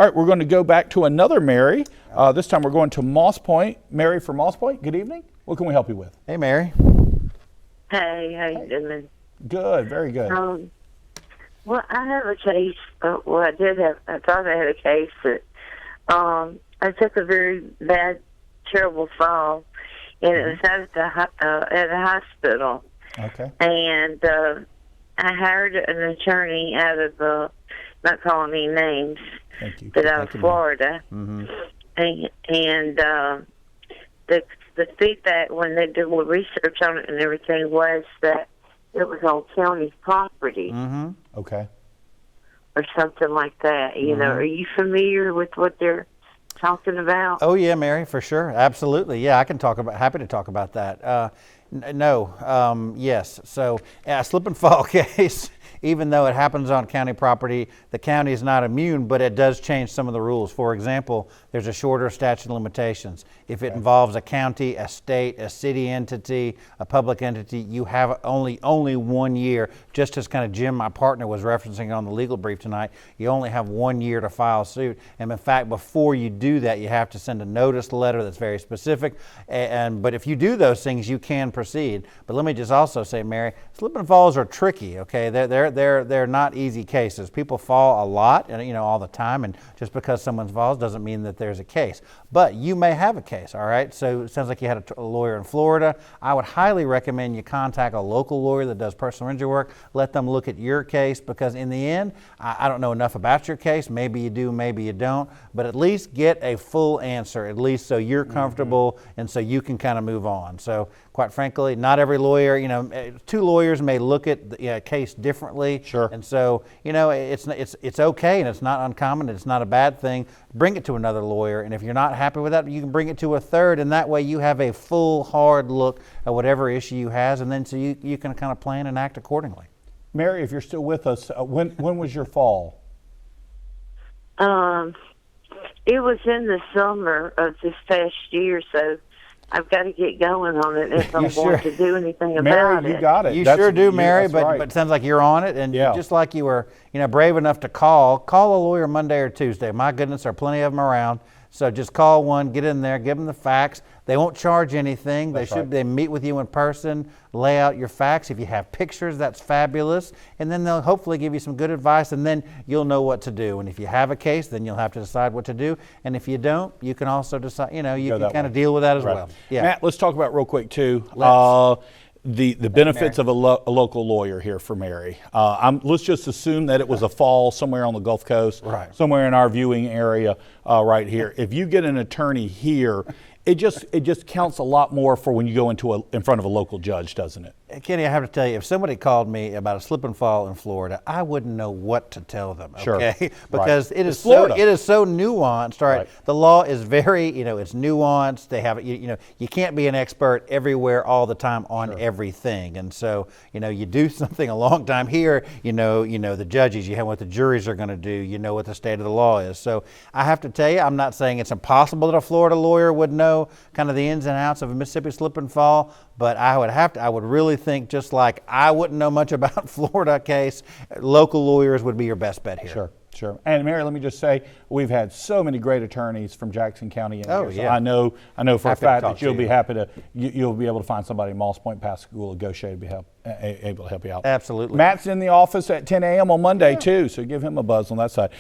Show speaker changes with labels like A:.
A: All right, we're going to go back to another Mary. This time we're going to Moss Point. Mary from Moss Point, good evening. What can we help you with?
B: Hey, Mary.
C: Hey, how you doing?
A: Good, very good.
C: Well, I have a case. I thought I had a case that I took a very bad, terrible fall, and it was out at a hospital.
A: Okay.
C: And I hired an attorney out of, not calling any names,
A: Thank you.
C: but out of Florida.
B: Mm-hmm.
C: And the feedback when they did a little research on it and everything was that it was on county property.
B: Mm-hmm.
A: Okay.
C: Or something like that. You know, are you familiar with what they're talking about?
B: Oh yeah, Mary, for sure, absolutely. Yeah, I can happy to talk about that. Yes. So a slip and fall case, even though it happens on county property, the county is not immune, but it does change some of the rules. For example, there's a shorter statute of limitations. If it involves a county, a state, a city entity, a public entity, you have only 1 year. Just as kind of Jim, my partner, was referencing on the legal brief tonight, you only have 1 year to file suit. And in fact, before you do that, you have to send a notice letter that's very specific. But if you do those things, you can proceed. But let me just also say, Mary, slip and falls are tricky. Okay, they're not easy cases. People fall a lot, and all the time. And just because someone falls doesn't mean that there's a case. But you may have a case. All right. So it sounds like you had a lawyer in Florida. I would highly recommend you contact a local lawyer that does personal injury work. Let them look at your case, because in the end, I don't know enough about your case. Maybe you do, maybe you don't. But at least get a full answer, at least so you're comfortable and so you can kind of move on. So quite frankly, not every lawyer, two lawyers may look at the case differently.
A: Sure.
B: And so, it's okay, and it's not uncommon. It's not a bad thing. Bring it to another lawyer, and if you're not happy with that, you can bring it to a third, and that way you have a full, hard look at whatever issue you has, and then so you can kind of plan and act accordingly.
A: Mary, if you're still with us, when was your fall?
C: It was in the summer of this past year, so I've got to get going on it if I'm going to do anything about it.
A: Mary, you got it.
B: You sure do, Mary, but
A: right.
B: it sounds like you're on it, and just like you were brave enough to call a lawyer Monday or Tuesday. My goodness, there are plenty of them around. So just call one, get in there, give them the facts. They won't charge anything. They meet with you in person, lay out your facts. If you have pictures, that's fabulous. And then they'll hopefully give you some good advice, and then you'll know what to do. And if you have a case, then you'll have to decide what to do. And if you don't, you can also decide, you can kind of deal with that as well. Yeah.
A: Matt, let's talk about real quick too. The benefits of a local lawyer here for Mary. Let's just assume that it was a fall somewhere on the Gulf Coast, somewhere in our viewing area right here. If you get an attorney here, it just counts a lot more for when you go in front of a local judge, doesn't it?
B: Kenny, I have to tell you, if somebody called me about a slip and fall in Florida, I wouldn't know what to tell them. Okay, because it is so nuanced. Right, the law is very it's nuanced. They have you can't be an expert everywhere all the time on everything, and so you do something a long time here. The judges, you have what the juries are going to do. You know what the state of the law is. So I have to tell you, I'm not saying it's impossible that a Florida lawyer would know kind of the ins and outs of a Mississippi slip and fall, but I would really think, just like I wouldn't know much about Florida case, local lawyers would be your best bet here.
A: Sure. And Mary, let me just say, we've had so many great attorneys from Jackson County in here. So I know for a fact that you'll be you'll be able to find somebody in Moss Point, Pascagoula, Goshen to be able to help you out.
B: Absolutely.
A: Matt's in the office at 10 a.m. on Monday too, so give him a buzz on that side.